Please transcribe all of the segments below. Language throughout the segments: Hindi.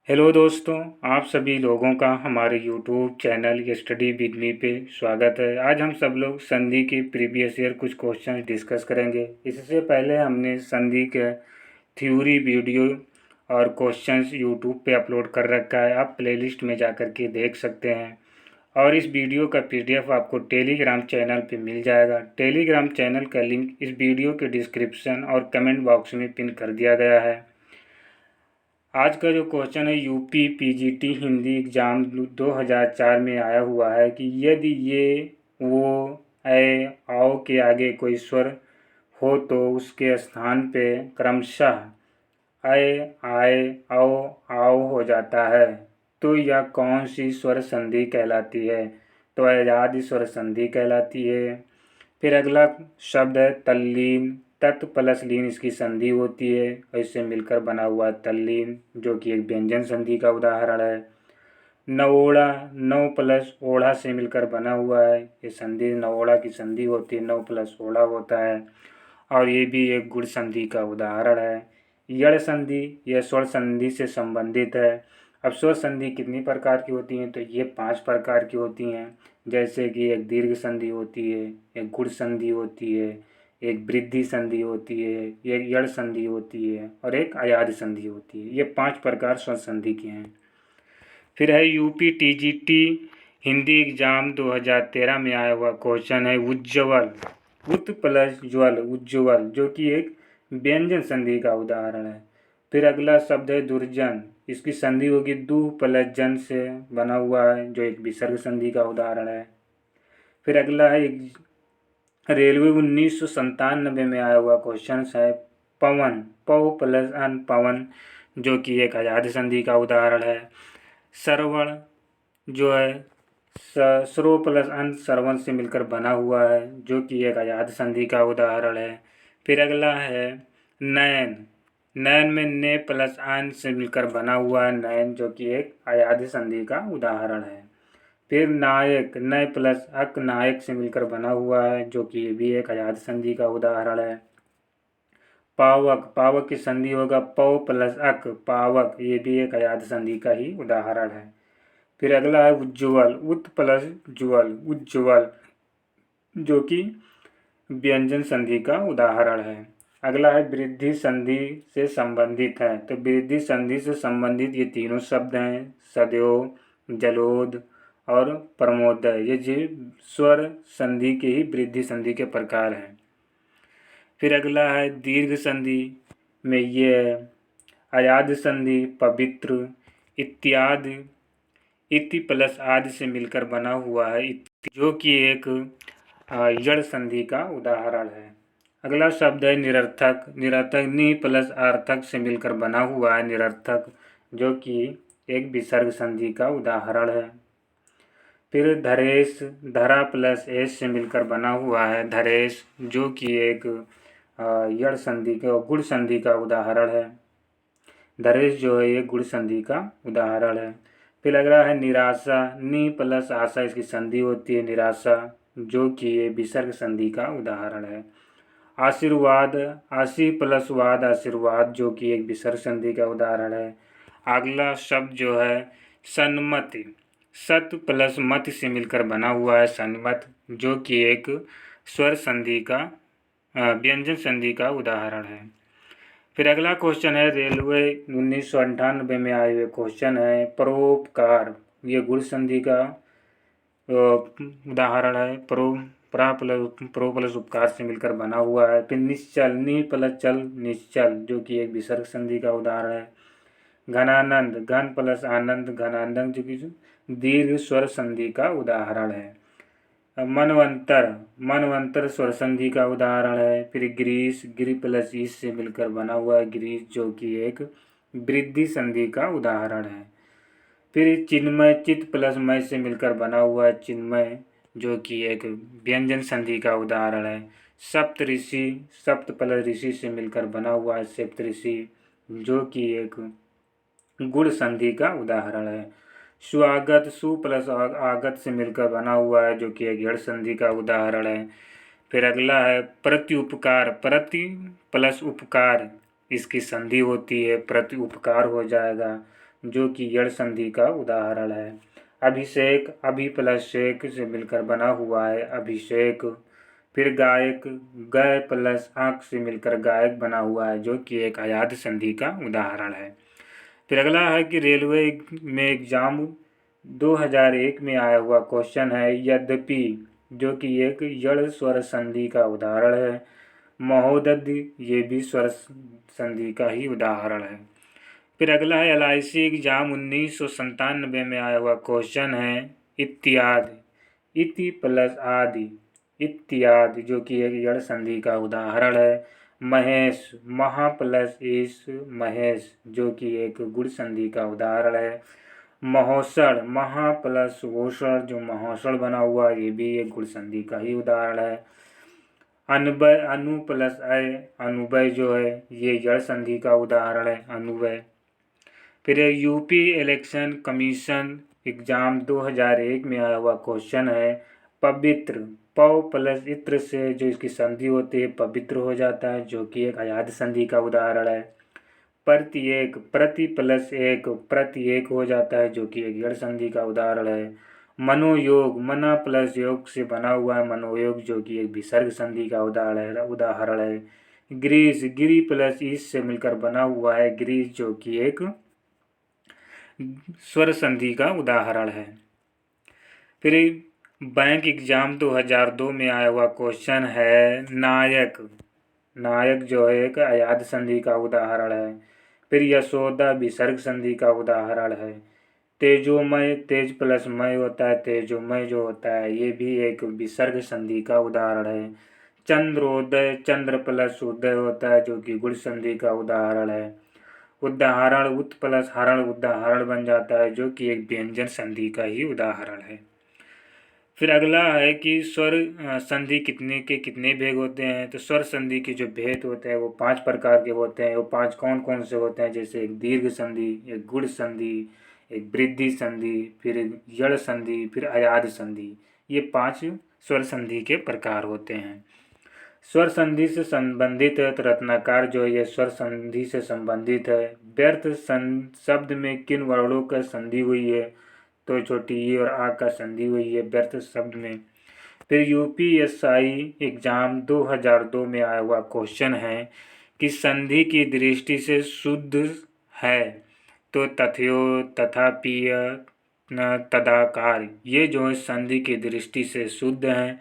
हेलो दोस्तों, आप सभी लोगों का हमारे YouTube channel study with me पे स्वागत है। आज हम सब लोग संधि के प्रीवियस ईयर कुछ क्वेश्चन डिस्कस करेंगे। इससे पहले हमने संधि के थ्योरी वीडियो और क्वेश्चंस यूट्यूब पे अपलोड कर रखा है, आप प्लेलिस्ट में जा कर के देख सकते हैं। और इस वीडियो का पीडीएफ आपको टेलीग्राम चैनल पे मिल जाएगा। टेलीग्राम चैनल का लिंक इस वीडियो के डिस्क्रिप्शन और कमेंट बॉक्स में पिन कर दिया गया है। आज का जो क्वेश्चन है यूपी पीजीटी हिंदी एग्ज़ाम 2004 में आया हुआ है कि यदि ये वो ऐ आओ के आगे कोई स्वर हो तो उसके स्थान पे क्रमशः ऐ आए औ आओ हो जाता है, तो यह कौन सी स्वर संधि कहलाती है? तो अजाद स्वर संधि कहलाती है। फिर अगला शब्द है तल्लीन। तत् प्लस लीन इसकी संधि होती है और इससे मिलकर बना हुआ तल्लीन, जो कि एक व्यंजन संधि का उदाहरण है। नवोड़ा, नौ प्लस ओढ़ा से मिलकर बना हुआ है, ये संधि नवोड़ा की संधि होती है, नौ प्लस ओढ़ा होता है और ये भी एक गुण संधि का उदाहरण है। यड़ संधि यह स्वर संधि से संबंधित है। अब स्वर संधि कितनी प्रकार की होती हैं? तो ये 5 प्रकार की होती हैं, जैसे कि एक दीर्घ संधि होती है, एक गुण संधि होती है, एक वृद्धि संधि होती है, एक यड़ संधि होती है और एक अयाद संधि होती है। ये 5 प्रकार स्वर संधि के हैं। फिर है यूपी टीजीटी हिंदी एग्जाम 2013 में आया हुआ क्वेश्चन है उज्ज्वल। उत प्लस ज्वल, उज्ज्वल, जो कि एक व्यंजन संधि का उदाहरण है। फिर अगला शब्द है दुर्जन, इसकी संधि होगी दु प्लस जन से बना हुआ है, जो एक विसर्ग संधि का उदाहरण है। फिर अगला है रेलवे 1997 में आया हुआ क्वेश्चन है पवन, पव प्लस अन पवन, जो कि एक आजाद संधि का उदाहरण है। श्रवण जो है श्रो प्लस अन श्रवण से मिलकर बना हुआ है, जो कि एक आजाद संधि का उदाहरण है। फिर अगला है नयन, नयन में ने प्लस आन से मिलकर बना हुआ है नयन, जो कि एक आयादी संधि का उदाहरण है। फिर नायक, नय प्लस अक नायक से मिलकर बना हुआ है, जो कि भी एक आयादी संधि का उदाहरण है। पावक, पावक की संधि होगा पौ प्लस अक पावक, ये भी एक आयादी संधि का ही उदाहरण है। फिर अगला है उज्ज्वल, उत प्लस ज्वल, उज्ज्वल, जो कि व्यंजन संधि का उदाहरण है। अगला है वृद्धि संधि से संबंधित है, तो वृद्धि संधि से संबंधित ये तीनों शब्द हैं सदैव, जलोद और प्रमोदय, ये जी स्वर संधि के ही वृद्धि संधि के प्रकार हैं। फिर अगला है दीर्घ संधि में ये अयाद संधि पवित्र इत्यादि, इति प्लस आदि से मिलकर बना हुआ है, जो कि एक यड़ संधि का उदाहरण है। अगला शब्द है निरर्थक, निरर्थक नि प्लस अर्थक से मिलकर बना हुआ है निरर्थक, जो कि एक विसर्ग संधि का उदाहरण है। फिर धरेश, धरा प्लस एस से मिलकर बना हुआ है धरेश, जो कि एक यड़ संधि का गुण संधि का उदाहरण है। धरेश जो है एक गुण संधि का उदाहरण है। फिर लग रहा है निराशा, नि प्लस आशा इसकी संधि होती है निराशा, जो कि ये विसर्ग संधि का उदाहरण है। आशीर्वाद, आशी प्लस वाद आशीर्वाद, जो कि एक विसर्ग संधि का उदाहरण है। अगला शब्द जो है सन्मति, सत प्लस मत से मिलकर बना हुआ है सन्मत, जो कि एक स्वर संधि का व्यंजन संधि का उदाहरण है। फिर अगला क्वेश्चन है रेलवे 1998 में आए हुए क्वेश्चन है परोपकार, ये गुण संधि का उदाहरण है। प्रो प्लस उपकार से मिलकर बना हुआ है। फिर निश्चल, नि प्लस चल निश्चल, जो कि एक विसर्ग संधि का उदाहरण है। घनानंद, घन प्लस आनंद घनानंद, जो कि दीर्घ स्वर संधि का उदाहरण है। मनवंतर, मनवंतर स्वर संधि का उदाहरण है। फिर ग्रीस, गिरि प्लस ईस से मिलकर बना हुआ है ग्रीस, जो कि एक वृद्धि संधि का उदाहरण है। फिर चिन्मय, चित प्लस मय से मिलकर बना हुआ है चिन्मय, जो कि एक व्यंजन संधि का उदाहरण है। सप्तऋषि, सप्त प्लस ऋषि से मिलकर बना हुआ है सप्तऋषि, जो कि एक गुण संधि का उदाहरण है। स्वागत, सु प्लस आगत से मिलकर बना हुआ है, जो कि एक यड़ संधि का उदाहरण है। फिर अगला है प्रत्युपकार, प्रति प्लस उपकार इसकी संधि होती है, प्रति उपकार हो जाएगा, जो कि यड़ संधि का उदाहरण है। अभिषेक, अभि प्लस शेक से मिलकर बना हुआ है अभिषेक। फिर गायक, गय प्लस आंख से मिलकर गायक बना हुआ है, जो कि एक अयाद संधि का उदाहरण है। फिर अगला है कि रेलवे में एग्जाम 2001 में आया हुआ क्वेश्चन है यद्यपि, जो कि एक यड़ स्वर संधि का उदाहरण है। महोदधि, ये भी स्वर संधि का ही उदाहरण है। फिर अगला है LIC एग्जाम 1997 में आया हुआ क्वेश्चन है इत्यादि, इति प्लस आदि, इत्यादि, जो कि एक यड़ संधि का उदाहरण है। महेश, महा प्लस ईश, महेश, जो कि एक गुण संधि का उदाहरण है। महोसड़, महा प्लस ओसड़, जो महोसड़ बना हुआ, ये भी एक गुण संधि का ही उदाहरण है। अनुबय, अनु प्लस अय, अनुबय जो है ये यड़ संधि का उदाहरण है, अनुबय। फिर यूपी इलेक्शन कमीशन एग्जाम 2001 में आया हुआ क्वेश्चन है पवित्र, पौ प्लस इत्र से जो इसकी संधि होती है पवित्र हो जाता है, जो कि एक अयाद संधि का उदाहरण है। प्रत्येक, प्रति प्लस एक, प्रत्येक हो जाता है, जो कि एक यड़ संधि का उदाहरण है। मनोयोग, मना प्लस योग से बना हुआ है मनोयोग, जो कि एक विसर्ग संधि का उदाहरण है। ग्रीस, गिरी प्लस ईस से मिलकर बना हुआ है ग्रीस, जो कि एक स्वर संधि का उदाहरण है। फिर बैंक एग्जाम 2002 में आया हुआ क्वेश्चन है नायक, नायक जो है एक अयाद संधि का उदाहरण है। फिर यशोदा विसर्ग संधि का उदाहरण है। तेजोमय, तेज प्लस मय होता है, तेजोमय जो होता है ये भी एक विसर्ग संधि का उदाहरण है। चंद्रोदय, चंद्र प्लस उदय होता है, जो कि गुण संधि का उदाहरण है। उदाहरण, उत प्लस हरण, उदाहरण बन जाता है, जो कि एक व्यंजन संधि का ही उदाहरण है। फिर अगला है कि स्वर संधि कितने के कितने भेद होते हैं। तो स्वर संधि के जो भेद होते हैं वो 5 प्रकार के होते हैं। वो 5 कौन कौन से होते हैं, जैसे एक दीर्घ संधि, एक गुण संधि, एक वृद्धि संधि, फिर एक यड़ संधि, फिर अयाद संधि। ये 5 स्वर संधि के प्रकार होते हैं। स्वर संधि से संबंधित है तो रत्नाकर जो ये स्वर संधि से संबंधित है। व्यर्थ शब्द में किन वर्णों का संधि हुई है, तो छोटी ई और आ का संधि हुई है व्यर्थ शब्द में। फिर UPSI एग्जाम 2002 में आया हुआ क्वेश्चन है कि संधि की दृष्टि से शुद्ध है, तो तथयो, तथापीय, तदाकार, ये जो है संधि की दृष्टि से शुद्ध हैं।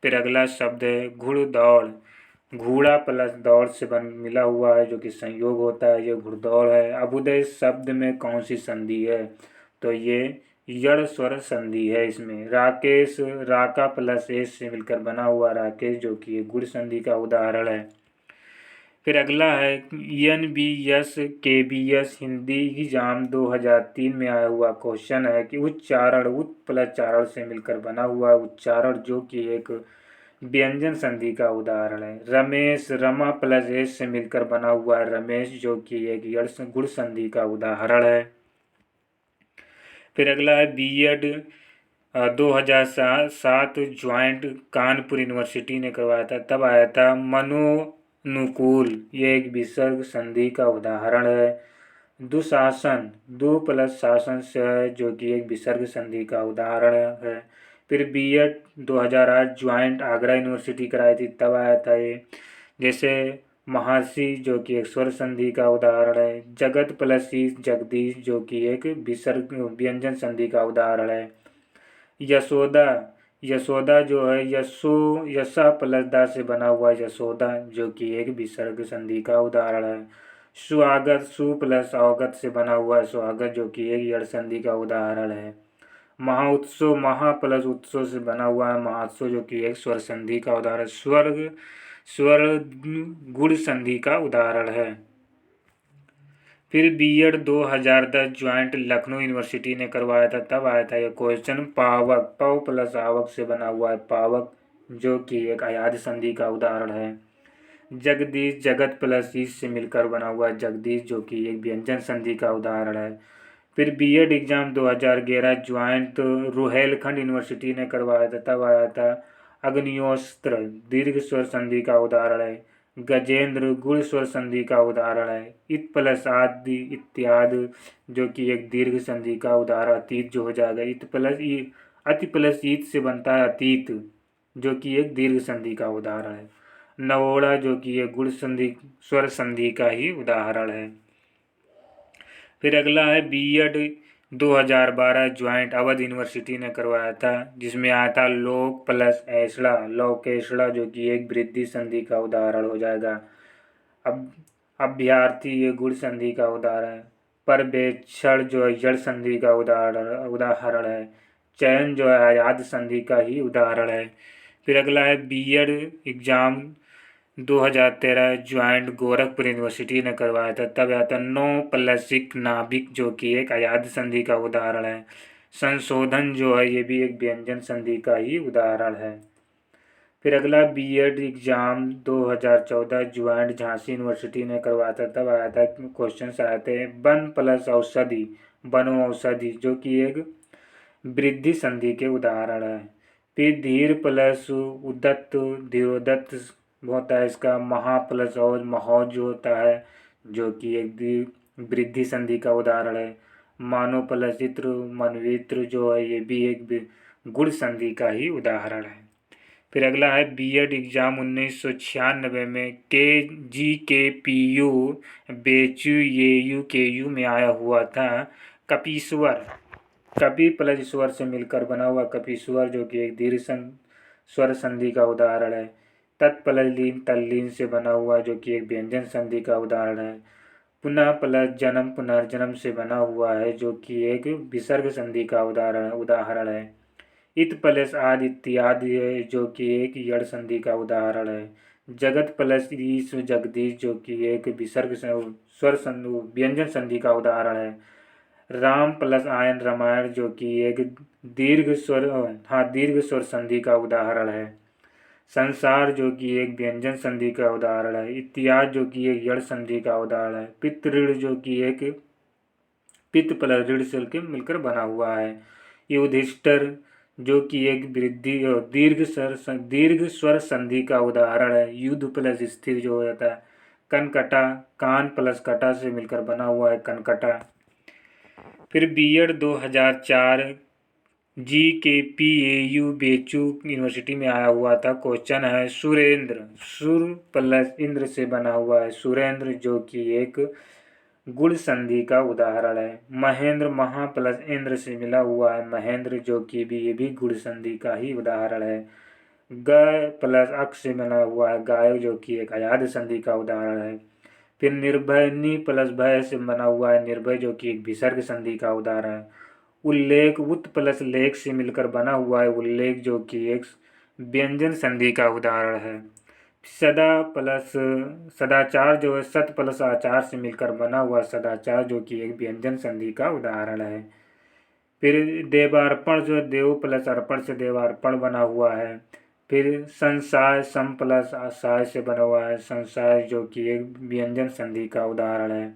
फिर अगला शब्द है घुड़दौड़, घोड़ा प्लस दौड़ से मिला हुआ है, जो कि संयोग होता है, ये घुड़दौड़ है। अभुदय शब्द में कौन सी संधि है, तो ये यड़ स्वर संधि है इसमें। राकेश, राका प्लस एस से मिलकर बना हुआ राकेश, जो कि एक गुण संधि का उदाहरण है। फिर अगला है NBS KBS हिंदी एग्जाम 2003 में आया हुआ क्वेश्चन है कि उच्चारण, उत प्लस चारण से मिलकर बना हुआ उच्चारण, जो कि एक व्यंजन संधि का उदाहरण है। रमेश, रमा प्लस एस से मिलकर बना हुआ है रमेश, जो कि एक यड़ गुण संधि का उदाहरण है। फिर अगला है B.Ed 2007 ज्वाइंट कानपुर यूनिवर्सिटी ने करवाया था, तब आया था मनोनुकूल, ये एक विसर्ग संधि का उदाहरण है। दुशासन, दु प्लस शासन से है, जो कि एक विसर्ग संधि का उदाहरण है। फिर B.Ed 2008 ज्वाइंट आगरा यूनिवर्सिटी कराई थी, तब आया था ये। जैसे महर्षि, जो कि एक स्वर संधि का उदाहरण है। जगत प्लस ईश, जगदीश, जो कि एक विसर्ग व्यंजन संधि का उदाहरण है। यशोदा, यशोदा जो है यशो, यशा प्लस दा से बना हुआ यशोदा, जो कि एक विसर्ग संधि का उदाहरण है। स्वागत, सु प्लस अवगत से बना हुआ स्वागत, जो कि एक यड़ संधि का उदाहरण है। महाउत्सव, महा प्लस उत्सव से बना हुआ है महोत्सव, जो कि एक स्वर संधि का उदाहरण, स्वर्ग, स्वर गुण संधि का उदाहरण है। फिर B.Ed 2010 ज्वाइंट लखनऊ यूनिवर्सिटी ने करवाया था, तब आया था यह क्वेश्चन पावक, पौ प्लस आवक से बना हुआ है पावक, जो कि एक अयाद संधि का उदाहरण है। जगदीश, जगत प्लस ईश से मिलकर बना हुआ है जगदीश, जो कि एक व्यंजन संधि का उदाहरण है। फिर B.Ed exam 2011 joint Rohilkhand university ने करवाया था, तब आया था अग्निहोत्र, दीर्घ स्वर संधि का उदाहरण है। गजेंद्र गुण स्वर संधि का उदाहरण है। इत प्लस आदि इत्यादि जो कि एक दीर्घ संधि का उदाहरण, अतीत जो हो जाएगा। इत प्लस अति प्लस ईत से बनता है अतीत, जो कि एक दीर्घ संधि का उदाहरण है। नवोढ़ा जो कि एक गुण संधि स्वर संधि का ही उदाहरण है। फिर अगला है बीएड 2012 ज्वाइंट अवध यूनिवर्सिटी ने करवाया था, जिसमें आया था लोक प्लस ऐसड़ा, लोकेशड़ा जो कि एक वृद्धि संधि का उदाहरण हो जाएगा। अब अभ्यर्थी ये गुण संधि का उदाहरण है। पर्यवेक्षण जो है जड़ संधि का उदाहरण है। चयन जो है आयात संधि का ही उदाहरण है। फिर अगला है BEd exam 2013 joint Gorakhpur university ने करवाया था, तब आया था नो प्लसिक नाभिक जो कि एक अयाद संधि का उदाहरण है। संशोधन जो है ये भी एक व्यंजन संधि का ही उदाहरण है। फिर अगला BEd exam 2014 joint Jhansi university ने करवाया था, तब आया था क्वेश्चन आए थे वन प्लस औषधि, वनो औषधि जो कि एक वृद्धि संधि के उदाहरण है। फिर धीर प्लस उदत्त, धीरोदत्त होता है इसका। महा प्लस और महोज जो होता है जो कि एक वृद्धि संधि का उदाहरण है। मानो प्लस इत्र, मनवित्र जो है ये भी एक गुण संधि का ही उदाहरण है। फिर अगला है बीएड एग्जाम 1996 में KGKPU बेचू येयू केयू में आया हुआ था कपीश्वर, कपि प्लस ईश्वर से मिलकर बना हुआ कपीश्वर जो कि एक दीर्घ स्वर संधि का उदाहरण है। तत्प्लस लीन तल्लीन से बना हुआ जो कि एक व्यंजन संधि का उदाहरण है। पुनः प्लस जन्म पुनर्जन्म से बना हुआ है जो कि एक विसर्ग संधि का उदाहरण है। इत प्लस आदि इत्यादि जो कि एक यड़ संधि का उदाहरण है। जगत प्लस ईश जगदीश जो कि एक विसर्ग स्वर व्यंजन संधि का उदाहरण है। राम प्लस आयन रामायण जो कि एक दीर्घ स्वर संधि का उदाहरण है। संसार जो कि एक व्यंजन संधि का उदाहरण है। इत्यादि जो कि एक यड़ संधि का उदाहरण है। पितृ जो कि एक पित्त प्लस ऋण से मिलकर बना हुआ है। युधिष्ठिर जो कि एक वृद्धि दीर्घ स्वर संधि का उदाहरण है। युद्ध प्लस स्थिर जो हो जाता है। कनकटा, कान प्लस कटा से मिलकर बना हुआ है कनकटा। फिर बीएड 2004 GKPAU बेचू यूनिवर्सिटी में आया हुआ था। क्वेश्चन है सुरेंद्र, सुर प्लस इंद्र से बना हुआ है सुरेंद्र जो कि एक गुण संधि का उदाहरण है। महेंद्र महा प्लस इंद्र से मिला हुआ है महेंद्र जो कि भी ये भी गुण संधि का ही उदाहरण है। ग प्लस अक्ष से बना हुआ है गाय जो कि एक अयाद संधि का उदाहरण है। फिर निर्भय नि प्लस भय से बना हुआ है निर्भय जो कि एक विसर्ग संधि का उदाहरण है। उल्लेख उत प्लस लेख से मिलकर बना हुआ है उल्लेख जो कि एक व्यंजन संधि का उदाहरण है। सदा प्लस सदाचार जो है सत प्लस आचार से मिलकर बना हुआ सदाचार जो कि एक व्यंजन संधि का उदाहरण है। फिर देवार्पण जो है देव प्लस अर्पण से देवार्पण बना हुआ है। फिर संसाय सम प्लस आसाय से बना हुआ है संसाय जो कि एक व्यंजन संधि का उदाहरण है।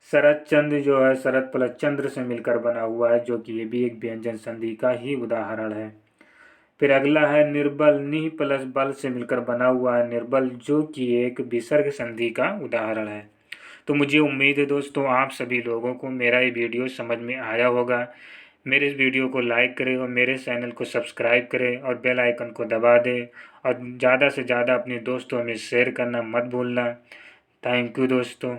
शरद चंद्र जो है शरद प्लस चंद्र से मिलकर बना हुआ है जो कि ये भी एक व्यंजन संधि का ही उदाहरण है। फिर अगला है निर्बल, नि प्लस बल से मिलकर बना हुआ है निर्बल जो कि एक विसर्ग संधि का उदाहरण है। तो मुझे उम्मीद है दोस्तों आप सभी लोगों को मेरा ये वीडियो समझ में आया होगा। मेरे इस वीडियो को लाइक करें और मेरे चैनल को सब्सक्राइब करें और बेल आइकन को दबा दें और ज़्यादा से ज़्यादा अपने दोस्तों में शेयर करना मत भूलना। थैंक यू दोस्तों।